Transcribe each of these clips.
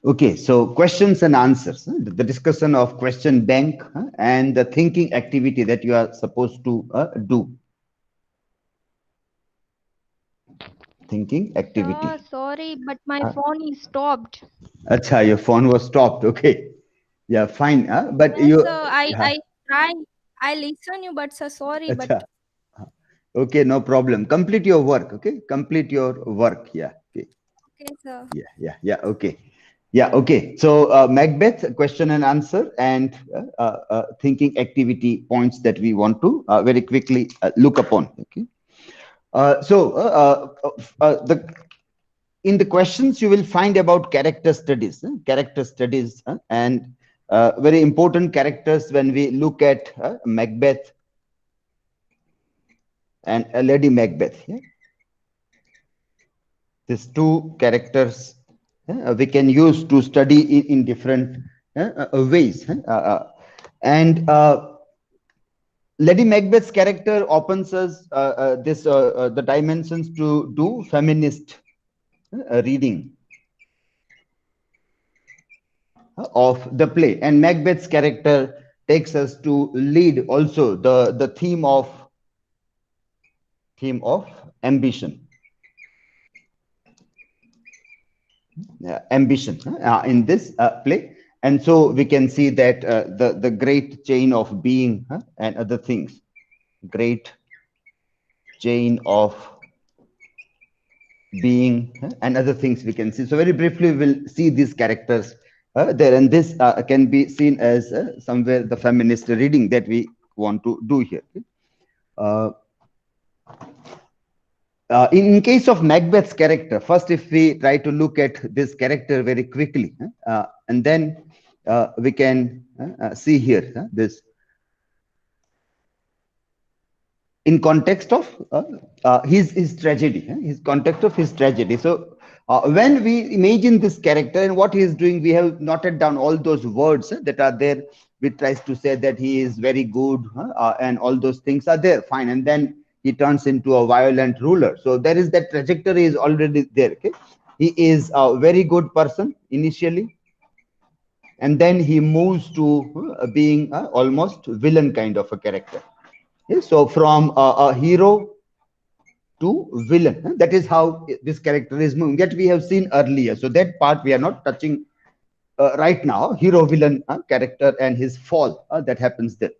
Okay, so questions and answers, the discussion of question bank and the thinking activity that you are supposed to do. Thinking Sir, activity. sorry, but my Uh, phone is stopped. Acha, your phone was stopped. Okay, yeah, fine. But Yes, you, sir, I uh, try. I listen you, but sir, sorry, but acha. Okay, no problem. Complete your work. Okay, complete your work. Yeah. Okay. okay, sir. Yeah. Okay. Yeah. Okay. So Macbeth question and answer and thinking activity points that we want to very quickly look upon. Okay. The in the questions you will find about character studies, and very important characters when we look at Macbeth and Lady Macbeth. Yeah? These two characters we can use to study in different ways. And Lady Macbeth's character opens us the dimensions to do feminist reading of the play, and Macbeth's character takes us to lead also the theme of ambition, in this play. And so we can see that the great chain of being and other things, great chain of being and other things we can see. So very briefly we'll see these characters there, and this can be seen as somewhere the feminist reading that we want to do here. uh, in case of Macbeth's character, first, if we try to look at this character very quickly, and then we can see here this in context of his tragedy, his context of his tragedy. So when we imagine this character and what he is doing, we have noted down all those words that are there, which tries to say that he is very good, and all those things are there, fine, and then he turns into a violent ruler. So there is that trajectory is already there. Okay, he is a very good person initially, and then he moves to being almost villain kind of a character. Okay, so from a hero to villain. That is how this character is moving. That we have seen earlier. So that part we are not touching right now. Hero villain character and his fall that happens there.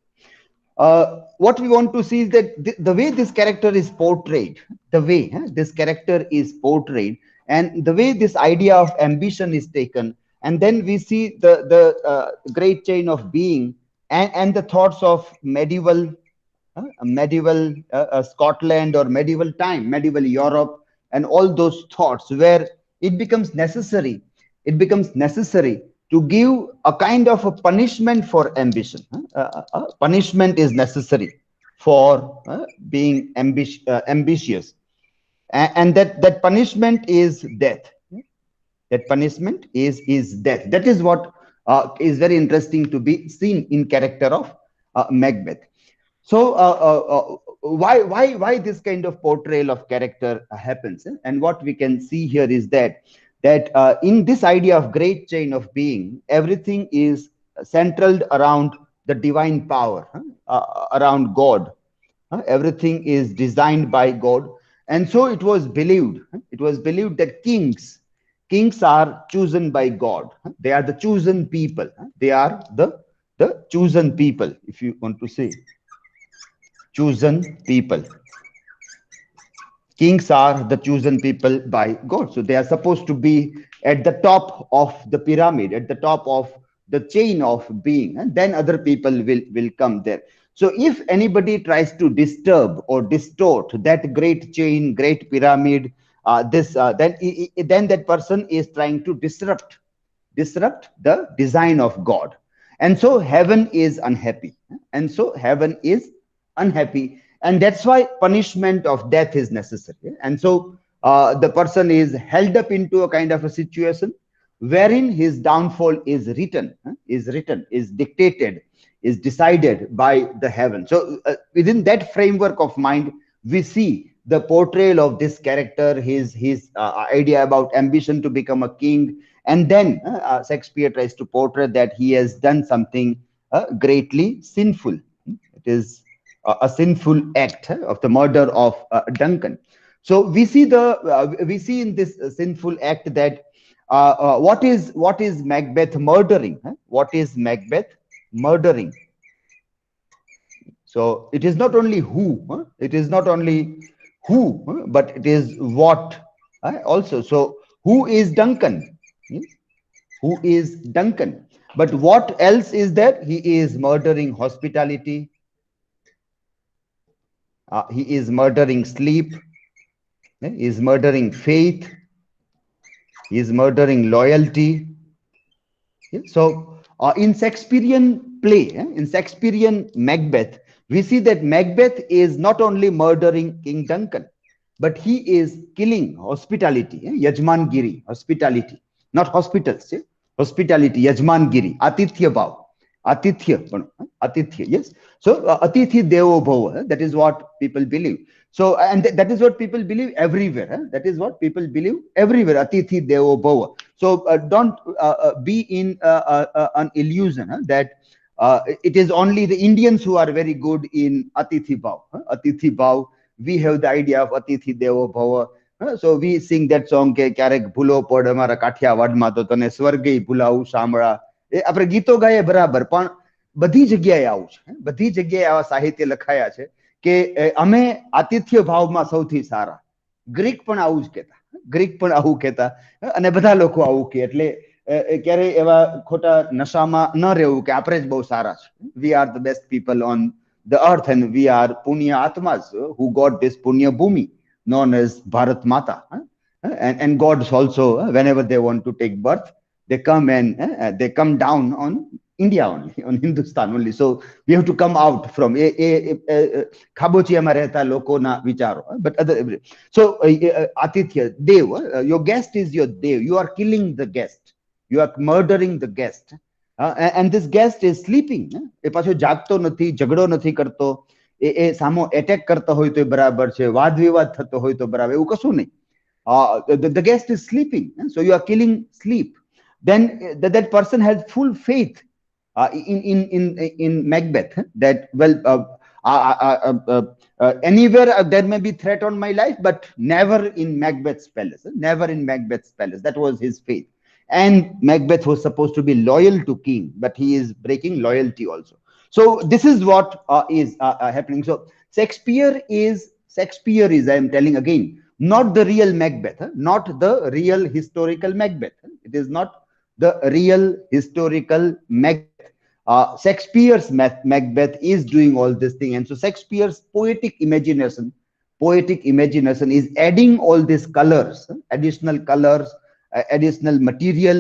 What we want to see is that the way this character is portrayed, the way this character is portrayed, and the way this idea of ambition is taken, and then we see the great chain of being and the thoughts of medieval Scotland or medieval time, medieval Europe, and all those thoughts where it becomes necessary. It becomes necessary to give a kind of a punishment for ambition. Punishment is necessary for being ambitious, and that punishment is death. That punishment is death. That is what is very interesting to be seen in character of Macbeth. So why this kind of portrayal of character happens, and what we can see here is that in this idea of great chain of being, everything is centered around the divine power, around God. Everything is designed by God, and so it was believed. It was believed that kings are chosen by God. They are the chosen people. They are the chosen people, if you want to say chosen people. Kings are the chosen people by God. So they are supposed to be at the top of the pyramid, at the top of the chain of being, and then other people will come there. So if anybody tries to disturb or distort that great chain, great pyramid, then that person is trying to disrupt the design of God. And so heaven is unhappy. And so heaven is unhappy. And that's why punishment of death is necessary. And so the person is held up into a kind of a situation wherein his downfall is dictated, is decided by the heaven. So within that framework of mind, we see the portrayal of this character, his idea about ambition to become a king, and then Shakespeare tries to portray that he has done something greatly sinful. It is a sinful act of the murder of Duncan. So we see in this sinful act that what is Macbeth murdering? What is Macbeth murdering? So it is not only who, it is not only who, but it is what also. So who is Duncan? Hmm? Who is Duncan? But what else is that? He is murdering hospitality. He is murdering sleep. He is murdering faith. He is murdering loyalty. Yeah, so, in Shakespearean play, in Shakespearean Macbeth, we see that Macbeth is not only murdering King Duncan, but he is killing hospitality, Yajman Giri, hospitality, not hospitals, hospitality, Yajman Giri, Atithya Bhav, Atithya, Atithya, yes. So, Atithi Devo Bhava, that is what people believe. So, and that is what people believe everywhere. That is what people believe everywhere. Atithi Devo Bhava. So don't be in an illusion that it is only the Indians who are very good in Atithi Bhav. Atithi Bhav. We have the idea of Atithi Devo Bhava. So we sing that song કે ક્યારેક ભૂલો પડ અમારા કાઠિયાવાડમાં તો તને સ્વર્ગે ભૂલાવું સાંભળા એ આપણે ગીતો ગાઈએ બરાબર પણ બધી જગ્યાએ આવું છે બધી જગ્યાએ આવા સાહિત્ય લખાયા છે કે અમે આતિથ્ય ભાવમાં સૌથી સારા ગ્રીક પણ આવું જ કહેતા ગ્રીક પણ આવું કહેતા અને બધા લોકો આવું કહે એટલે ક્યારેય એવા ખોટા નશામાં ન રહેવું કે આપણે જ બહુ સારા છે we are the best people on the earth and we are punya atmas who got this punya bhumi known as Bharat Mata. And gods also, whenever they want to take birth, they come and they come down on India only, on Hindustan only. So we have to come out from Khabochiyama rehta loko na vicharo. But other, so Atithya, Dev, your guest is your Dev. You are killing the guest. You are murdering the guest. And this guest is sleeping. એ પાછો જાગતો નથી ઝઘડો નથી કરતો એ સામો attack કરતો હોય તો બરાબર છે વાદ વિવાદ થતો હોય તો બરાબર એવું કશું નહીં the guest is sleeping so you are killing sleep then that person has full faith in Macbeth that well anywhere there may be threat on my life but never in Macbeth's palace never in Macbeth's palace that was his faith. And Macbeth was supposed to be loyal to king, but he is breaking loyalty also. So this is what is happening. So Shakespeare is, I am telling again, not the real Macbeth, not the real historical Macbeth. It is not the real historical Macbeth. Shakespeare's Macbeth is doing all this thing. And so Shakespeare's poetic imagination is adding all these colors, additional colors, additional material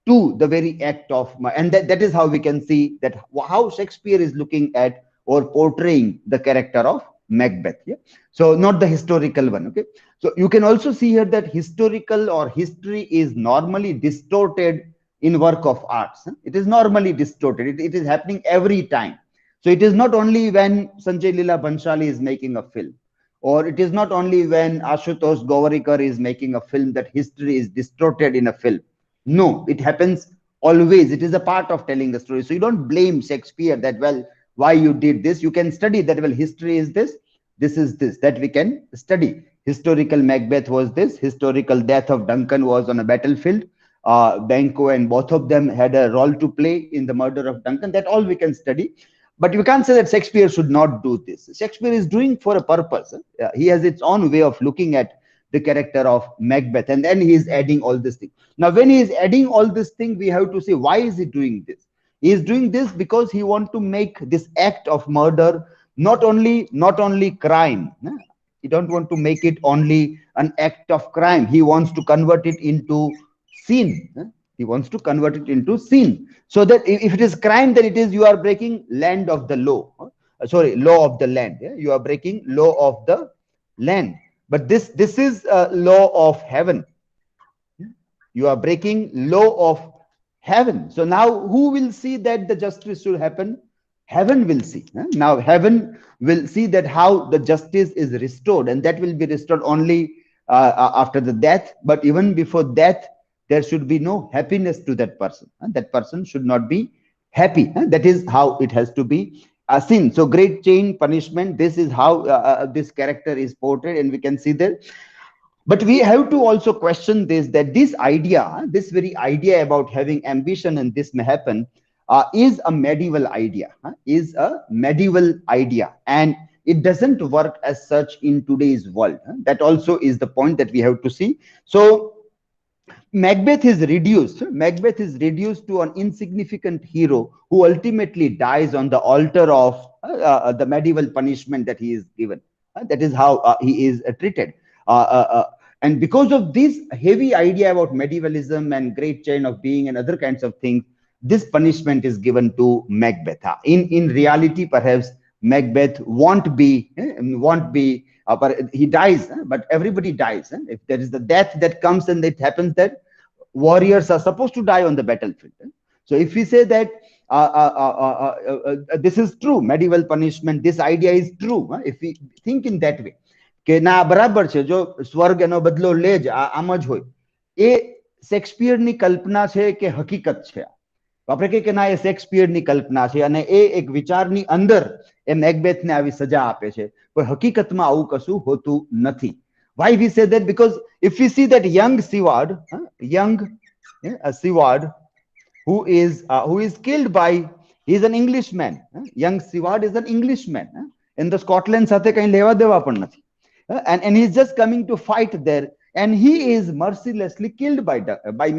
to the very act of and that is how we can see that how Shakespeare is looking at or portraying the character of Macbeth. Yeah? So not the historical one. Okay, so you can also see here that historical or history is normally distorted in work of arts. It is normally distorted. It is happening every time. So it is not only when Sanjay Leela Bhansali is making a film, or it is not only when Ashutosh Govarikar is making a film that history is distorted in a film. No, it happens always. It is a part of telling the story. So you don't blame Shakespeare that, well, why you did this. You can study that, well, history is this is this, that we can study. Historical Macbeth was this. Historical death of Duncan was on a battlefield. Banquo and both of them had a role to play in the murder of Duncan. That all we can study. But we can't say that Shakespeare should not do this. Shakespeare is doing for a purpose. He has its own way of looking at the character of Macbeth, and then he is adding all this thing. Now, when he is adding all this thing, we have to say, why is he doing this? He is doing this because he wants to make this act of murder not only crime. He don't want to make it only an act of crime. He wants to convert it into sin. He wants to convert it into sin. So that if it is crime, then it is you are breaking land of the law. Law of the land. Yeah? You are breaking law of the land. But this is law of heaven. You are breaking law of heaven. So now who will see that the justice should happen? Heaven will see. Now heaven will see that how the justice is restored, and that will be restored only after the death. But even before death, there should be no happiness to that person. That person should not be happy. That is how it has to be seen. So great chain punishment, this is how this character is portrayed, and we can see that. But we have to also question this, that this idea, this very idea about having ambition and this may happen, is a medieval idea, is a medieval idea, and it doesn't work as such in today's world. That also is the point that we have to see. So Macbeth is reduced to an insignificant hero who ultimately dies on the altar of the medieval punishment that he is given. That is how he is treated. Uh, uh, uh, and because of this heavy idea about medievalism and great chain of being and other kinds of things, this punishment is given to Macbeth. In reality, perhaps Macbeth won't be but he dies, but everybody dies. If there is the death that comes, and it happens that warriors are supposed to die on the battlefield. So if we say that this is true, medieval punishment, this idea is true, if we think in that way, કે ના બરાબર છે, જો સ્વર્ગ એનો બદલો લે જ, આમ જ હોય, એ શેક્સપિયરની કલ્પના છે કે હકીકત છે? આપણે કહીએ કે ના, એ શેક્સપિયરની કલ્પના છે અને એ એક વિચારની અંદર એ મેકબેથને આવી સજા આપે છે, પણ હકીકતમાં આવું કશું હોતું નથી. Why we say that? Because if we see that young Seward, Seward, who is killed by, he is an Englishman. Young Seward is an Englishman. In the Scotland સાથે કઈ લેવા દેવા પણ નથી. And he's just coming to fight there, and he is mercilessly killed by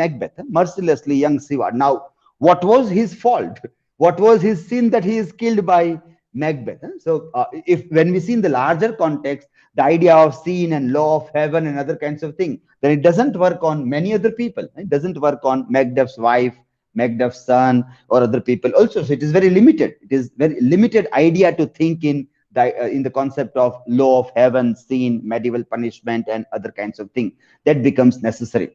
Macbeth. Mercilessly, young Seward. Now, what was his fault? What was his sin that he is killed by Macbeth? So if when we see in the larger context the idea of sin and law of heaven and other kinds of things, then it doesn't work on many other people. It doesn't work on Macbeth's wife, Macbeth's son, or other people also. So it is very limited. It is very limited idea to think in the concept of law of heaven, sin, medieval punishment, and other kinds of things. That becomes necessary.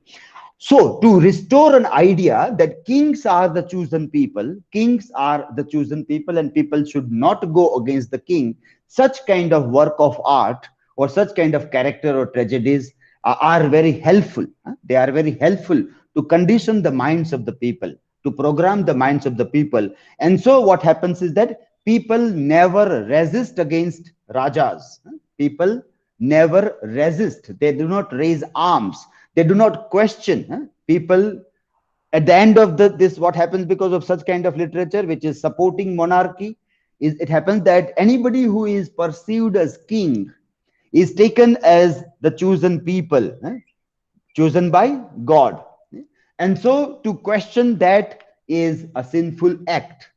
So to restore an idea that kings are the chosen people, and people should not go against the king, such kind of work of art or such kind of character or tragedies are very helpful. They are very helpful to condition the minds of the people, to program the minds of the people. And so what happens is that people never resist against rajas. People never resist. They do not raise arms. They do not question. People, at the end of this, what happens because of such kind of literature, which is supporting monarchy, is it happens that anybody who is perceived as king is taken as the chosen people, chosen by God. And so to question that is a sinful act,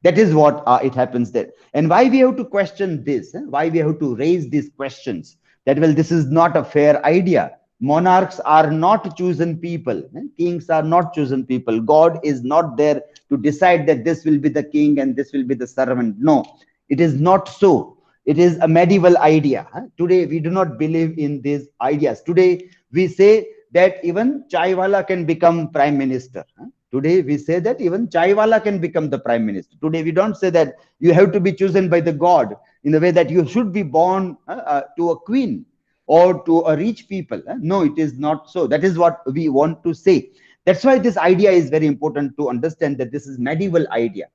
That is what it happens there. And why we have to question this? Why we have to raise these questions? That, well, this is not a fair idea. Monarchs are not chosen people. Kings are not chosen people. God is not there to decide that this will be the king and this will be the servant. No, it is not so. It is a medieval idea. Today, we do not believe in these ideas. Today, we say that even chaiwala can become prime minister. Today, we say that even chaiwala can become the prime minister. Today, we don't say that you have to be chosen by the God in the way that you should be born to a queen or to a rich people. No, it is not so. That is what we want to say. That's why this idea is very important to understand, that this is medieval idea.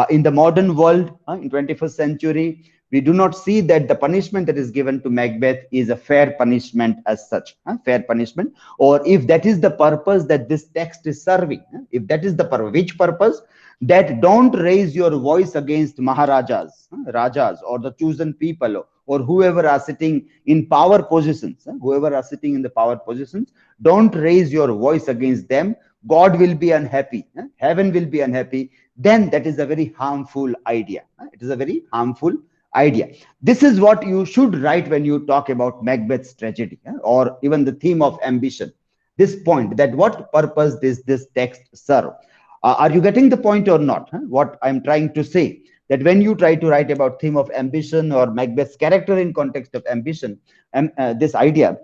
In the modern world, in 21st century, we do not see that the punishment that is given to Macbeth is a fair punishment as such, fair punishment. Or if that is the purpose that this text is serving, if that is the which purpose, that don't raise your voice against maharajas, rajas, or the chosen people, or whoever are sitting in power positions, don't raise your voice against them. God will be unhappy, heaven will be unhappy. Then that is a very harmful idea. It is a very harmful idea. This is what you should write when you talk about Macbeth's tragedy, or even the theme of ambition. This point, that what purpose does this text serve? Are you getting the point or not? What I'm trying to say, that when you try to write about theme of ambition or Macbeth's character in context of ambition, and this idea,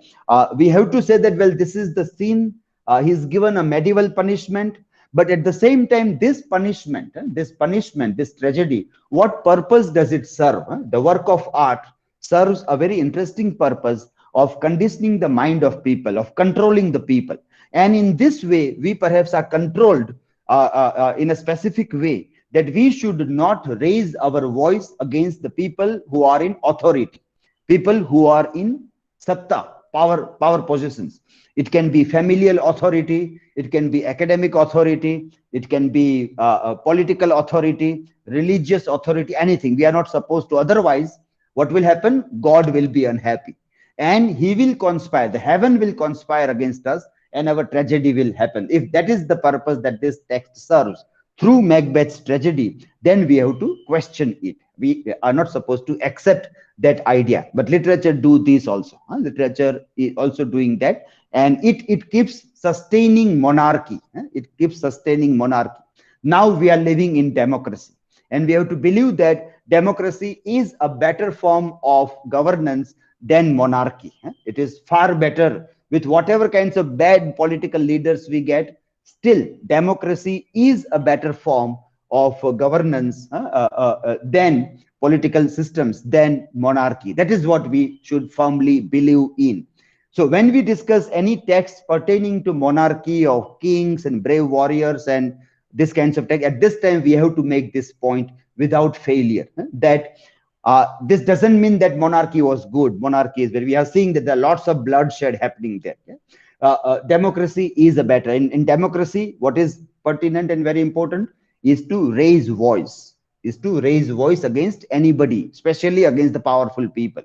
we have to say that, well, this is the scene. He's given a medieval punishment. But at the same time, this punishment, this tragedy, what purpose does it serve? The work of art serves a very interesting purpose, of conditioning the mind of people, of controlling the people. And in this way, we perhaps are controlled in a specific way, that we should not raise our voice against the people who are in authority, people who are in satta, power positions. It can be familial authority, it can be academic authority, it can be political authority, religious authority, anything. We are not supposed to. Otherwise, what will happen? God will be unhappy, and he will conspire. The heaven will conspire against us, and our tragedy will happen. If that is the purpose that this text serves through Macbeth's tragedy, then we have to question it. We are not supposed to accept that idea. But literature do this also. Literature is also doing that, and it keeps sustaining monarchy. It keeps sustaining monarchy. Now we are living in democracy, and we have to believe that democracy is a better form of governance than monarchy. It is far better. With whatever kinds of bad political leaders we get, still democracy is a better form of governance than political systems, than monarchy. That is what we should firmly believe in. So when we discuss any text pertaining to monarchy of kings and brave warriors and this kinds of text, at this time we have to make this point without failure, that this doesn't mean that monarchy was good. Monarchy is where we are seeing that there are lots of bloodshed happening there. Democracy is a better. In democracy, what is pertinent and very important is to raise voice, against anybody, especially against the powerful people.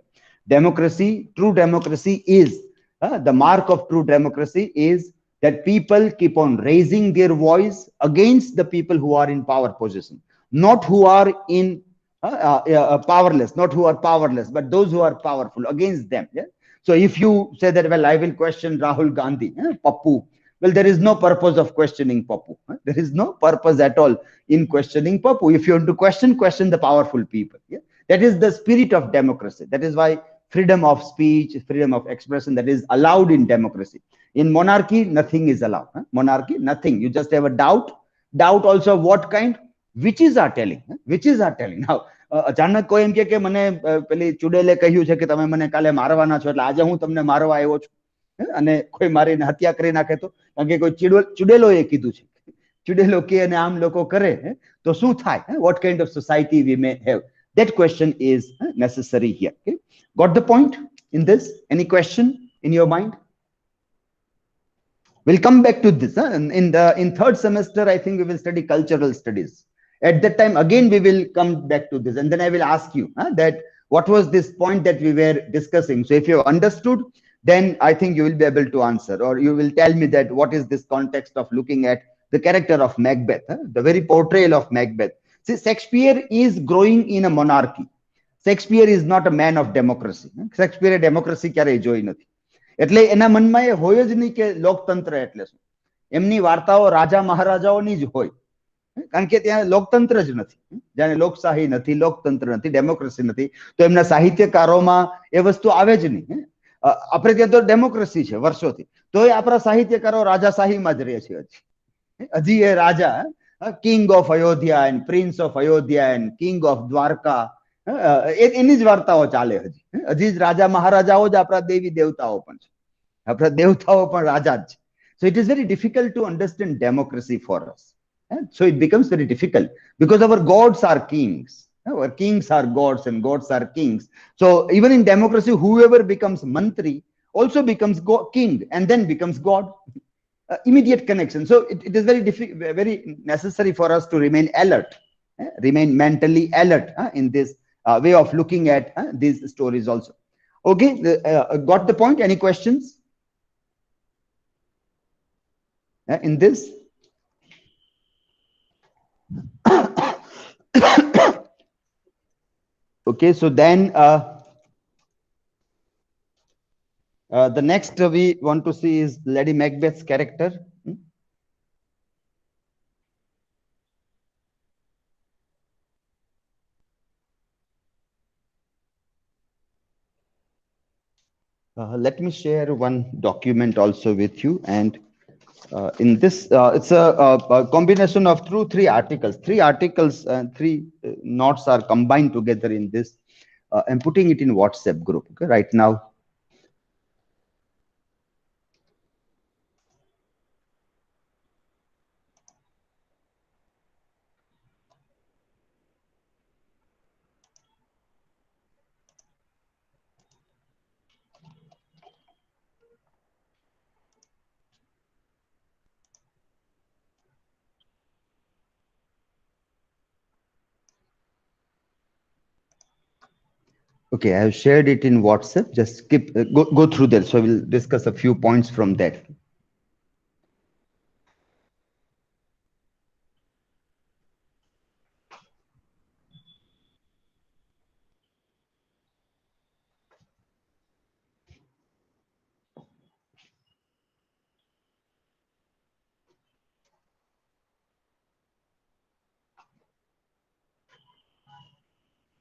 Democracy, true democracy is, the mark of true democracy is that people keep on raising their voice against the people who are in power position, not who are in powerless, not who are powerless, but those who are powerful, against them. Yeah? So if you say that, well, I will question Rahul Gandhi, Pappu, well, there is no purpose of questioning Pappu. There is no purpose at all in questioning Pappu. If you want to question the powerful people. Yeah? That is the spirit of democracy. That is why freedom of speech, freedom of expression, that is allowed in democracy. In monarchy, nothing is allowed. Monarchy, nothing. You just have a doubt also of what kind? Witches are telling. Witches are telling. Now, અચાનક કોઈ એમ કે મને પેલી ચુડેલે કહ્યું છે કે તમે મને કાલે મારવાના છો, એટલે આજે હું તમને મારવા આવ્યો છું, અને કોઈ મારીને હત્યા કરી નાખે તો, કારણ કે કોઈ ચુડેલોએ કીધું છે. ચુડેલો કે અને આમ લોકો કરે તો શું થાય? What kind of society we may have? That question is necessary here. Okay? Got the point in this? Any question in your mind? We'll come back to this. In third semester, I think we will study cultural studies. At that time, again, we will come back to this. And then I will ask you that what was this point that we were discussing? So if you understood, then I think you will be able to answer, or you will tell me that what is this context of looking at the character of Macbeth, the very portrayal of Macbeth. See, Shakespeare is growing in a monarchy. Shakespeare is not a man of democracy. Shakespeare democracy ક્યારે જોઈ નથી. એટલે એના મનમાં એ હોય જ નહીં કે લોકતંત્ર એટલે શું. એમની વાર્તાઓ રાજા મહારાજાઓની જ હોય. કારણ કે ત્યાં લોકતંત્ર જ નથી. જાણે લોકશાહી નથી, લોકતંત્ર નથી, ડેમોક્રેસી નથી, તો એમના સાહિત્યકારોમાં એ વસ્તુ આવે જ નહીં. આપણે ત્યાં તો ડેમોક્રેસી છે વર્ષોથી, તો એ આપણા સાહિત્યકારો રાજાશાહીમાં જ રહે છે. હજી એ રાજા, king of Ayodhya and prince of Ayodhya and king of Dwarka, એની જ વાર્તાઓ ચાલે. હજી જ રાજા મહારાજાઓ જ આપણા દેવી દેવતાઓ પણ છે. આપણા દેવતાઓ પણ રાજા જ છે. So it is very difficult to understand democracy for us. So it becomes very difficult because our gods are kings. Our kings are gods and gods are kings. So even in democracy, whoever becomes mantri also becomes king and then becomes god. Immediate connection. So it is very necessary for us to remain alert, remain mentally alert in this way of looking at these stories also. Okay, got the point? Any questions in this? Okay, so then the next we want to see is Lady Macbeth's character. Let me share one document also with you, and in this, it's a combination of three articles. Three articles and three notes are combined together in this. I'm putting it in WhatsApp group right now. Okay, I have shared it in WhatsApp. Just skip, go through that. So we'll discuss a few points from that.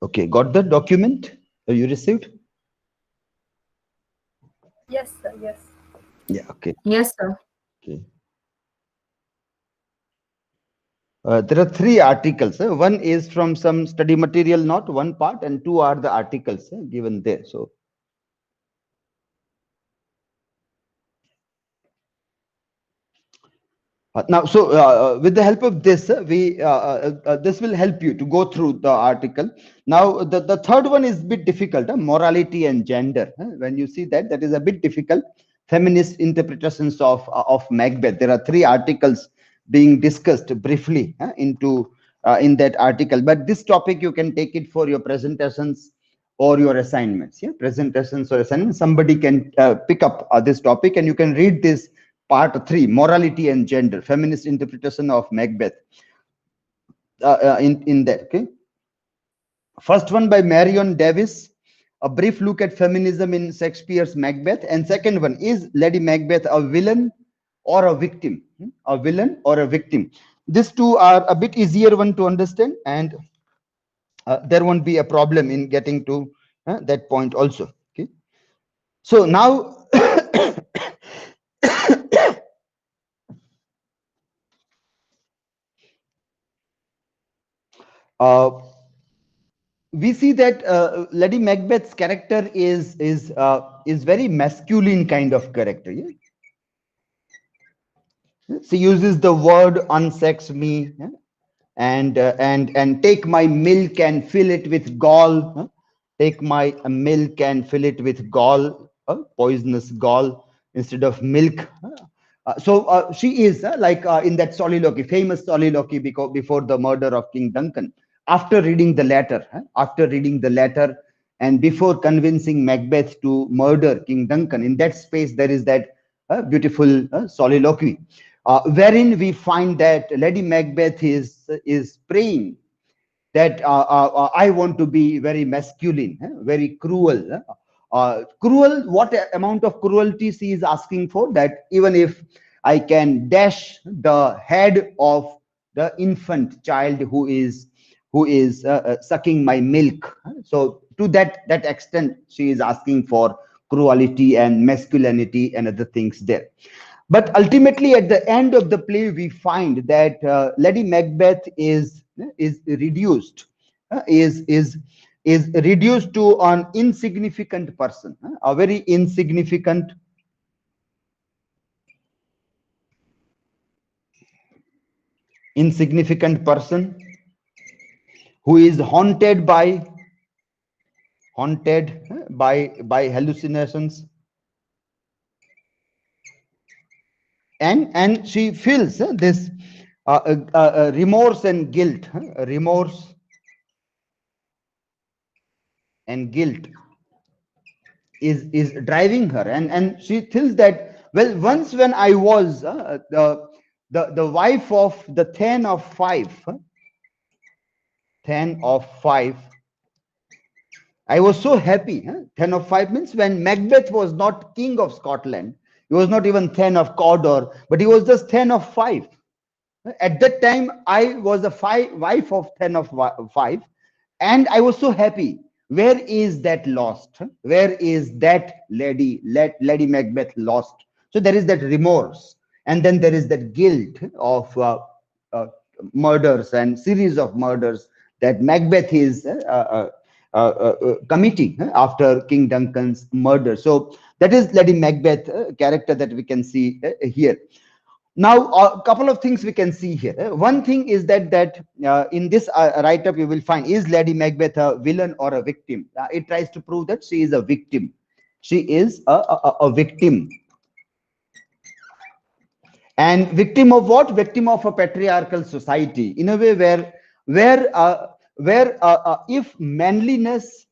Okay, got the document you received? Yes, sir. Yes. Yeah, okay. Yes, sir. Okay. There are three articles. One is from some study material, not one part, and two are the articles given there. So with the help of this, this will help you to go through the article. Now, the third one is a bit difficult, morality and gender. When you see that, that is a bit difficult. Feminist interpretations of Macbeth. There are three articles being discussed briefly in that article. But this topic, you can take it for your presentations or your assignments. Yeah, presentations or assignments. Somebody can pick up this topic, and you can read this part 3, morality and gender, feminist interpretation of Macbeth. In that, okay. First one by Marion Davis, a brief look at feminism in Shakespeare's Macbeth, and second one is Lady Macbeth a villain or a victim? A villain or a victim? These two are a bit easier one to understand, and there won't be a problem in getting to that point also. Okay. So now. uh, we see that Lady Macbeth's character is very masculine kind of character. Yeah? She uses the word "unsex me," yeah? And take my milk and fill it with gall. Huh? Take my milk and fill it with gall, poisonous gall instead of milk. She is in that soliloquy, famous soliloquy before the murder of King Duncan. After reading the letter, and before convincing Macbeth to murder King Duncan, in that space there is that beautiful soliloquy, wherein we find that Lady Macbeth is praying that I want to be very masculine, very cruel. Cruel, what amount of cruelty she is asking for? That even if I can dash the head of the infant child who is sucking my milk. So to that extent, she is asking for cruelty and masculinity and other things there. But ultimately, at the end of the play, we find that Lady Macbeth is reduced, is reduced to an insignificant person, a very insignificant person who is haunted by hallucinations, and she feels this remorse and guilt, remorse and guilt is driving her, and she feels that, well, once when I was the wife of the Thane of Five, Thane of Five, I was so happy. Thane of Five means when Macbeth was not king of Scotland, he was not even Thane of Cawdor, but he was just Thane of Five. At that time, I was a wife of Thane of Five, and I was so happy. Where is that lost? Where is that Lady Macbeth lost? So there is that remorse, and then there is that guilt of uh, murders and series of murders that Macbeth is committing after King Duncan's murder. So that is Lady Macbeth character that we can see here. Now, a couple of things we can see here. One thing is that in this write-up you will find, is Lady Macbeth a villain or a victim? It tries to prove that she is a victim. She is a victim. And victim of what? Victim of a patriarchal society, in a way where if manliness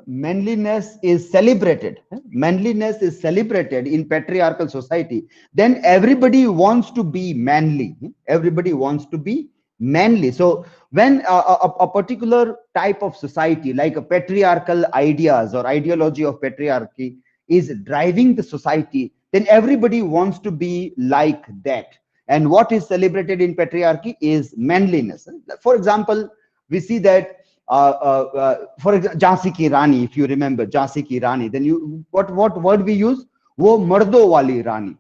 manliness is celebrated, manliness is celebrated in patriarchal society, then everybody wants to be manly, everybody wants to be manly. So when a particular type of society, like a patriarchal ideas or ideology of patriarchy is driving the society, then everybody wants to be like that. And what is celebrated in patriarchy is manliness. For example, we see that for example, Jhansi ki Rani, if you remember Jhansi ki Rani, then you what word we use? वो मर्दों वाली रानी,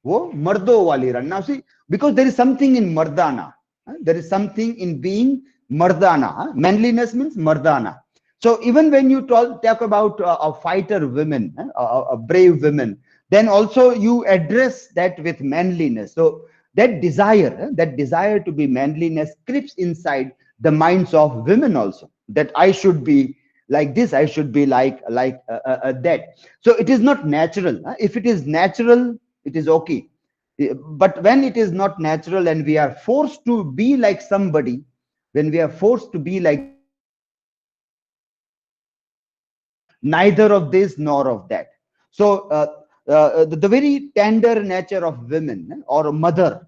वो मर्दों वाली रानी. Now see, because there is something in mardana, there is something in being mardana. Manliness means mardana. So even when you talk about a fighter women, a brave women, then also you address that with manliness. So that desire to be manliness creeps inside the minds of women also, that I should be like this, I should be that. So it is not natural. If it is natural, it is okay. But when it is not natural and we are forced to be like somebody, when we are forced to be like somebody, then manliness becomes neither of this nor of that. So the very tender nature of women, or mother,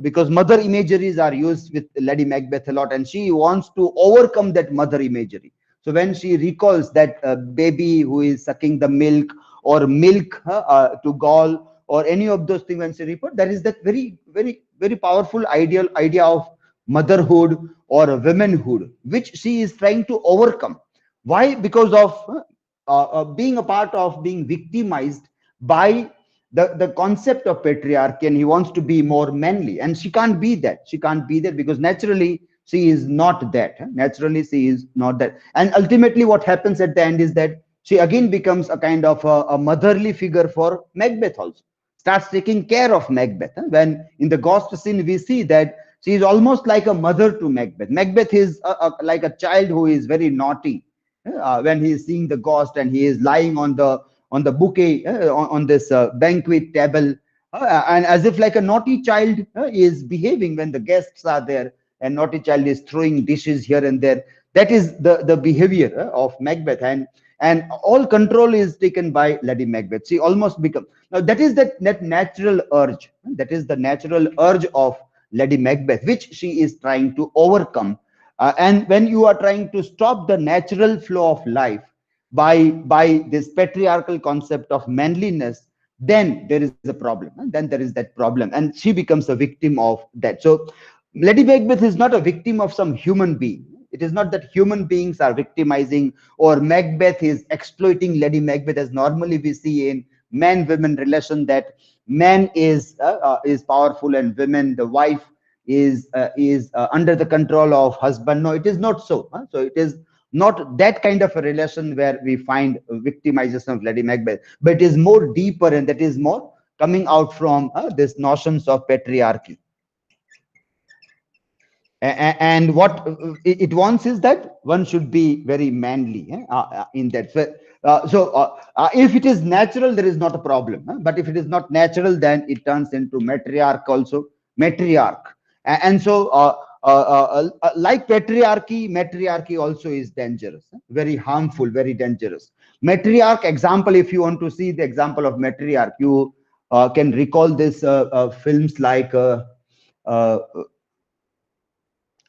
because mother imageries are used with Lady Macbeth a lot, and she wants to overcome that mother imagery. So when she recalls that baby who is sucking the milk, or milk to gall, or any of those things, when she report, there is that very powerful ideal idea of motherhood or womanhood, which she is trying to overcome. Why? Because of being a part of being victimized by the concept of patriarchy, and he wants to be more manly, and she can't be that. She can't be that because naturally she is not that. Naturally she is not that. And ultimately what happens at the end is that she again becomes a kind of a motherly figure for Macbeth also, starts taking care of Macbeth. When in the ghost scene we see that she is almost like a mother to Macbeth. Macbeth is like a child who is very naughty, when he is seeing the ghost and he is lying on the bouquet, on this banquet table, and as if like a naughty child is behaving when the guests are there, and naughty child is throwing dishes here and there. That is the behavior of Macbeth, and all control is taken by Lady Macbeth. She almost become, now that is that natural urge, that is the natural urge of Lady Macbeth, which she is trying to overcome. And when you are trying to stop the natural flow of life by this patriarchal concept of manliness, then there is a problem. Then there is that problem, and she becomes a victim of that. So Lady Macbeth is not a victim of some human being. It is not that human beings are victimizing, or Macbeth is exploiting Lady Macbeth, as normally we see in man-women relation, that man is powerful and women, the wife, is under the control of husband. No, it is not so. So it is not that kind of a relation where we find victimization of Lady Macbeth, but it is more deeper, and that is more coming out from this notions of patriarchy. And what it wants is that one should be very manly in that. So if it is natural, there is not a problem. But if it is not natural, then it turns into matriarch also, matriarch. And so like patriarchy, matriarchy also is dangerous, very harmful, very dangerous. Matriarch example, if you want to see the example of matriarch, you can recall this films like uh,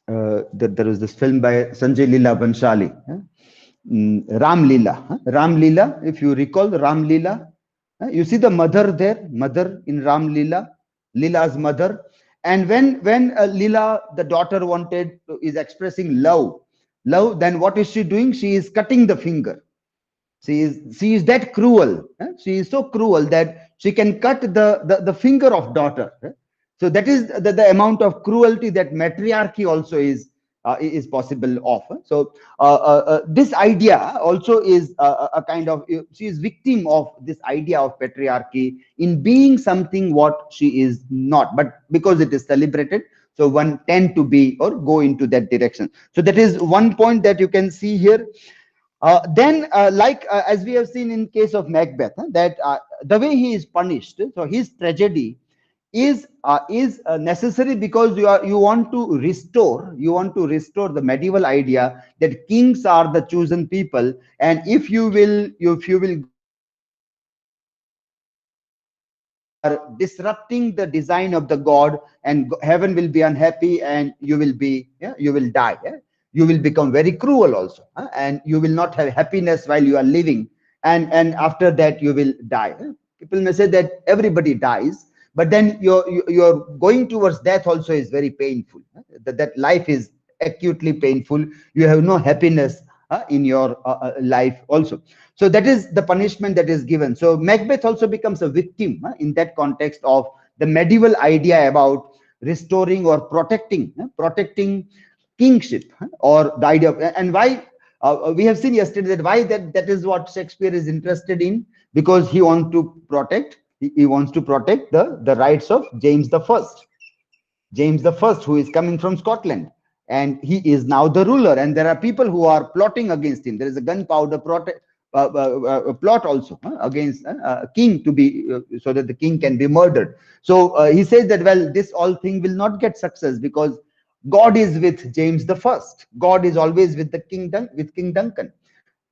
there was this film by Sanjay Leela Bhansali, Ram Leela. Ram Leela, if you recall Ram Leela, you see the mother there, mother in Ram Leela, Leela's mother. And when Leela, the daughter, is expressing love, then what is she doing? She is cutting the finger. She is that cruel. She is so cruel that she can cut the finger of daughter. So that is the amount of cruelty that matriarchy also is possible of. So this idea also is a kind of, she is victim of this idea of patriarchy in being something what she is not, but because it is celebrated, so one tend to be or go into that direction. So that is one point that you can see here. Then, as we have seen in case of Macbeth, that the way he is punished, so his tragedy is necessary because you want to restore the medieval idea that kings are the chosen people, and if you will go against that, you are disrupting the design of the god, and heaven will be unhappy, and you will die. You will become very cruel also, and you will not have happiness while you are living, and after that you will die. People may say that everybody dies, but then you're going towards death also is very painful. That life is acutely painful. You have no happiness in your life also. So that is the punishment that is given. So Macbeth also becomes a victim in that context of the medieval idea about restoring or protecting kingship, or the idea of, and why we have seen yesterday that why that is what Shakespeare is interested in, because he wants to protect the rights of James the First, who is coming from Scotland, and he is now the ruler. And there are people who are plotting against him. There is a gunpowder plot also against king to be so that the king can be murdered. So he says that, well, this all thing will not get success because God is with James the First. God is always with the King Duncan.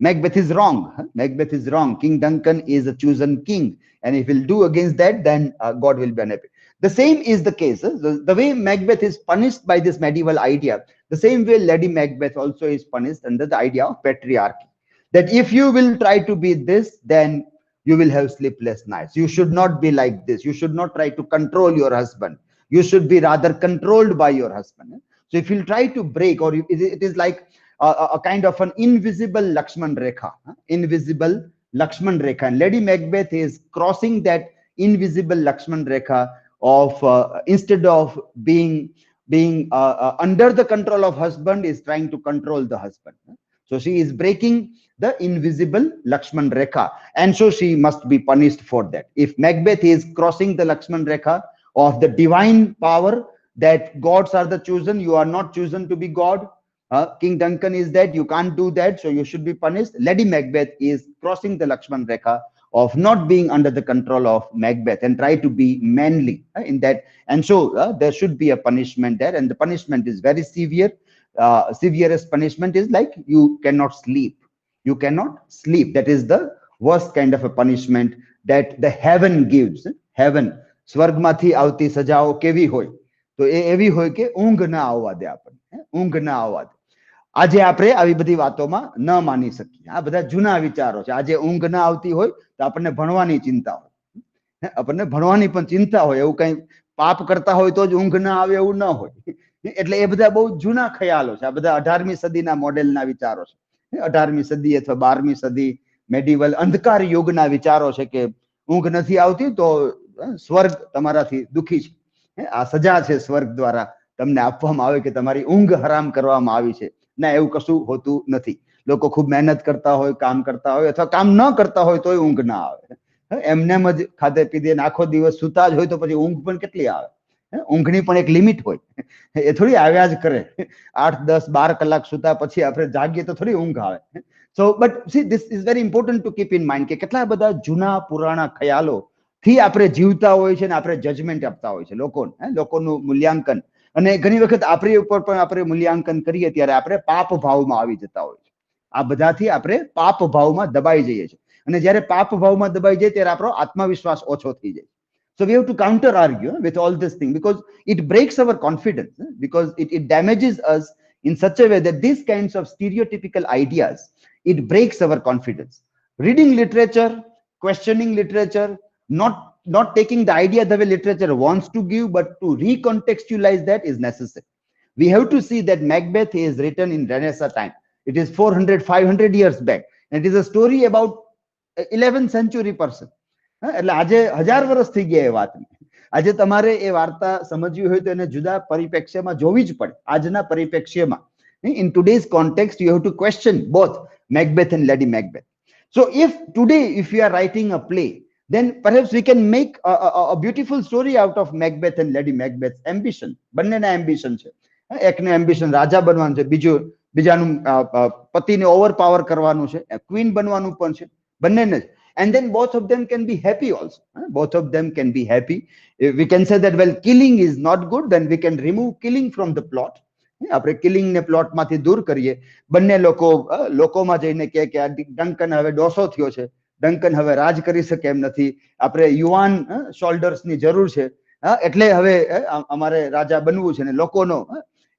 Macbeth is wrong. Macbeth is wrong. King Duncan is a chosen king. And if he'll do against that, then God will be unhappy. The same is the case. The way Macbeth is punished by this medieval idea, the same way Lady Macbeth also is punished under the idea of patriarchy. That if you will try to be this, then you will have sleepless nights. You should not be like this. You should not try to control your husband. You should be rather controlled by your husband. So if you try to break, or it is like a kind of an invisible Lakshman Rekha, invisible Lakshman Rekha. And Lady Macbeth is crossing that invisible Lakshman Rekha of instead of being under the control of husband, is trying to control the husband. So she is breaking the invisible Lakshman Rekha, and so she must be punished for that. If Macbeth is crossing the Lakshman Rekha of the divine power, that gods are the chosen, you are not chosen to be God. King Duncan is dead, you can't do that, so you should be punished. Lady Macbeth is crossing the Lakshman Rekha of not being under the control of Macbeth and try to be manly in that. And so there should be a punishment there, and the punishment is very severe. Severest punishment is like you cannot sleep. You cannot sleep. That is the worst kind of a punishment that the heaven gives. Heaven, સ્વર્ગમાંથી આવતી સજાઓ કેવી હોય? તો એ એવી હોય કે ઊંઘ ના આવવા દે આપણને, ઊંઘ ના આવવા દે. આજે આપણે આવી બધી વાતોમાં ન માની શકીએ. આ બધા જૂના વિચારો છે. આજે ઊંઘ ના આવતી હોય તો આપણને ભણવાની ચિંતા હોય, આપણને ભણવાની પણ ચિંતા હોય. એવું કઈ પાપ કરતા હોય તો જ ઊંઘ ના આવે એવું ન હોય. એટલે એ બધા બહુ જૂના ખ્યાલો છે. આ બધા 18મી સદીના મોડેલના વિચારો છે. 18મી સદી અથવા 12મી સદી મેડિવલ અંધકાર યુગના વિચારો છે કે ઊંઘ નથી આવતી તો સ્વર્ગ તમારાથી દુખી છે. આ સજા છે સ્વર્ગ દ્વારા તમને આપવામાં આવે કે તમારી ઊંઘ હરામ કરવામાં આવી છે. ના, એવું કશું હોતું નથી. લોકો ખૂબ મહેનત કરતા હોય, કામ કરતા હોય, અથવા કામ ન કરતા હોય તોય ઊંઘ ના આવે. એમનેમ જ ખાધે પીધે આખો દિવસ સુતા જ હોય તો પછી ઊંઘ પણ કેટલી આવે? ઊંઘની પણ એક લિમિટ હોય. એ થોડી આવ્યા જ કરે. 8, 10, 12 કલાક સુતા પછી આપણે જાગીએ તો થોડી ઊંઘ આવે. So but she, this is very important to keep in mind કે કેટલા બધા જૂના પુરાણા ખ્યાલો થી આપણે જીવતા હોય છે ને આપણે જજમેન્ટ આપતા હોય છે લોકોનું મૂલ્યાંકન. અને ઘણી વખત આપણી ઉપર પણ આપણે મૂલ્યાંકન કરીએ ત્યારે આપણે પાપ ભાવમાં આવી જતા હોય છે. આ બધાથી આપણે પાપ ભાવમાં દબાઈ જઈએ છીએ, અને જ્યારે પાપ ભાવમાં દબાઈ જાય ત્યારે આપણો આત્મવિશ્વાસ ઓછો થઈ જાય. So we have to counter argue with all this thing, because it breaks our confidence, because it damages us in such a way that these kinds of stereotypical ideas, it breaks our confidence. Reading literature, questioning literature, not taking the idea the way literature wants to give, but to recontextualize that is necessary. We have to see that Macbeth is written in Renaissance time. It is 400, 500 years back. And it is a story about 11th century person. એટલે આજે 1000 વર્ષ થઈ ગયા એ વાતને. આજે તમારે એ વાર્તા સમજવી હોય તો એને જુદા પરિપ્રેક્ષ્યમાં જોવી જ પડે. આજના પરિપ્રેક્ષ્યમાં, in today's context, you have to question both Macbeth and Lady Macbeth. So if today, if you are writing a play, then perhaps we can make a beautiful story out of Macbeth and Lady Macbeth's ambition. બંનેના ambition છે. એકને ambition રાજા બનવાનું છે, બીજાનું પતિને ઓવરપાવર કરવાનું છે, queen બનવાનું પણ છે, બંનેને. and then both of them can be happy also. Both of them can be happy. If we can say that, well, killing is not good, then we can remove killing from the plot. આપણે killing ને plot માંથી દૂર કરીએ. બંને લોકોમાં જઈને કે આ ડંકન હવે ડોસો થયો છે, ડંકન હવે રાજ કરી શકે એમ નથી, આપણે યુવાન શોલ્ડર્સ ની જરૂર છે, એટલે હવે અમારે રાજા બનવું છે. ને લોકોનો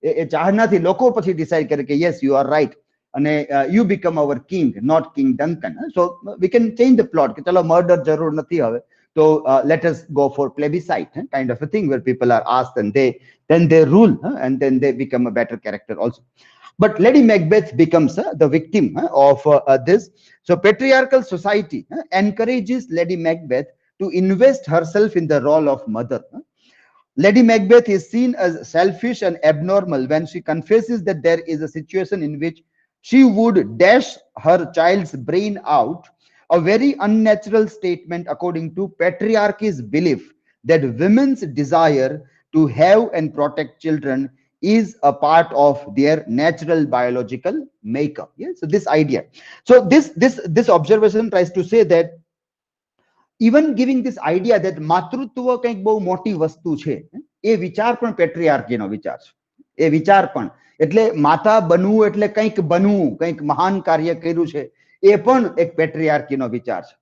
એ ચાહનાથી લોકો પછી ડિસાઈડ કરે કે યસ યુ આર રાઈટ, અને you become our king, not king Duncan. So we can change the plot કે ચલો મર્ડર જરૂર નથી હવે, so let us go for plebiscite, kind of a thing where people are asked and then they rule, and then they become a better character also. But Lady Macbeth becomes the victim of this. So patriarchal society encourages Lady Macbeth to invest herself in the role of mother. Lady Macbeth is seen as selfish and abnormal when she confesses that there is a situation in which she would dash her child's brain out, a very unnatural statement according to patriarchy's belief that women's desire to have and protect children is a part of their natural biological makeup. Yeah? So this idea. So this observation tries to say that even giving this idea that માતૃત્વ કંઈક બહુ મોટી વસ્તુ છે, એ વિચાર પણ પેટ્રિયાર્કીનો વિચાર છે. એ વિચાર પણ એટલે માતા બનવું એટલે કંઈક બનવું, કંઈક મહાન કાર્ય કર્યું છે, એ પણ એક પેટ્રિયાર્કીનો વિચાર છે.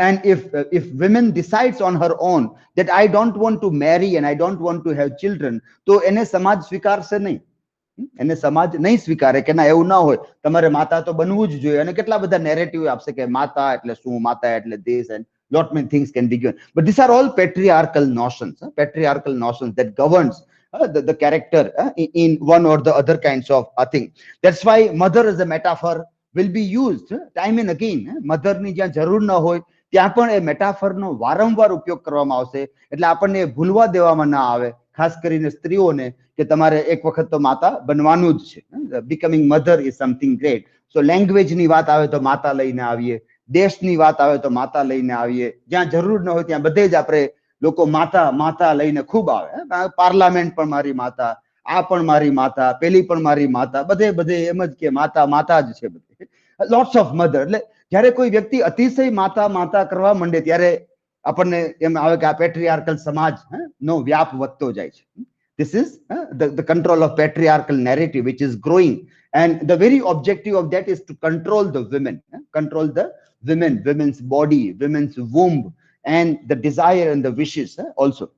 And if women decides on her own that I don't want to marry and I don't want to have children, તો એને સમાજ સ્વીકારશે નહીં. એને સમાજ નહીં સ્વીકારે કે ના એવું ના હોય, તમારે માતા તો બનવું જ જોઈએ. અને કેટલા બધા નેરેટિવ આપશે કે માતા એટલે શું, માતા એટલે this, and lot many things can be given. But these are all patriarchal notions that governs the character in one or the other kinds of thing. That's why mother as a metaphor will be used time and again. Mother ની જ્યાં જરૂર ન હોય ત્યાં પણ એ મેટાફરનો વારંવાર ઉપયોગ કરવામાં આવશે, એટલે આપણને ભૂલવા દેવામાં ના આવે, ખાસ કરીને સ્ત્રીઓને, કે તમારે એક વખત તો માતા બનવાનું જ છે. Becoming mother is something great. So language ની વાત આવે તો માતા લઈને આવીએ, દેશની વાત આવે તો માતા લઈને આવીએ, જ્યાં જરૂર ન હોય ત્યાં બધે જ આપણે લોકો માતા માતા લઈને ખૂબ આવે. પાર્લામેન્ટ પણ મારી માતા, આ પણ મારી માતા, પેલી પણ મારી માતા, બધે બધે એમ જ કે માતા માતા જ છે બધે. Lots of mother. એટલે જ્યારે કોઈ વ્યક્તિ અતિશય માતા માતા કરવા માંડે ત્યારે આપણને એમ આવે કે આ પેટ્રિયાર્કલ સમાજ નો વ્યાપ વધતો જાય છે. This is the control of patriarchal narrative which is growing, and the very objective of that is to control the women, control the women's body, women's womb, and the desire and the wishes also.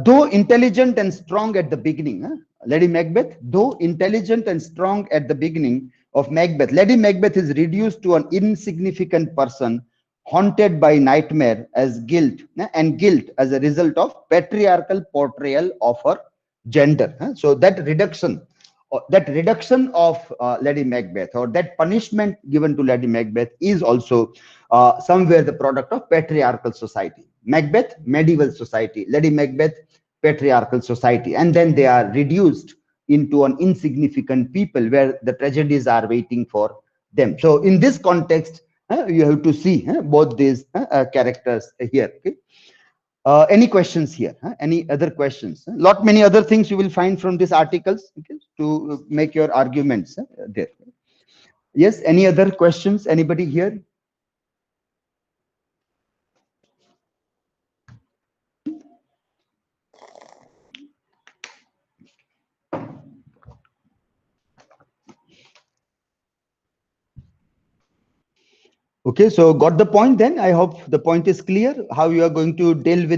Though intelligent and strong at the beginning, Lady Macbeth, though intelligent and strong at the beginning of Macbeth, Lady Macbeth is reduced to an insignificant person haunted by nightmare as guilt as a result of patriarchal portrayal of her gender. So that reduction of Lady Macbeth, or that punishment given to Lady Macbeth, is also somewhere the product of patriarchal society. Macbeth, medieval society; Lady Macbeth, patriarchal society. And then they are reduced into an insignificant people where the tragedies are waiting for them. So in this context, you have to see both these characters here. Okay? Any questions here? Any other questions? Lot many other things you will find from these articles, okay, to make your arguments there. Yes, any other questions? Anybody here? Okay, so got the point then. I hope the point is clear how you are going to deal with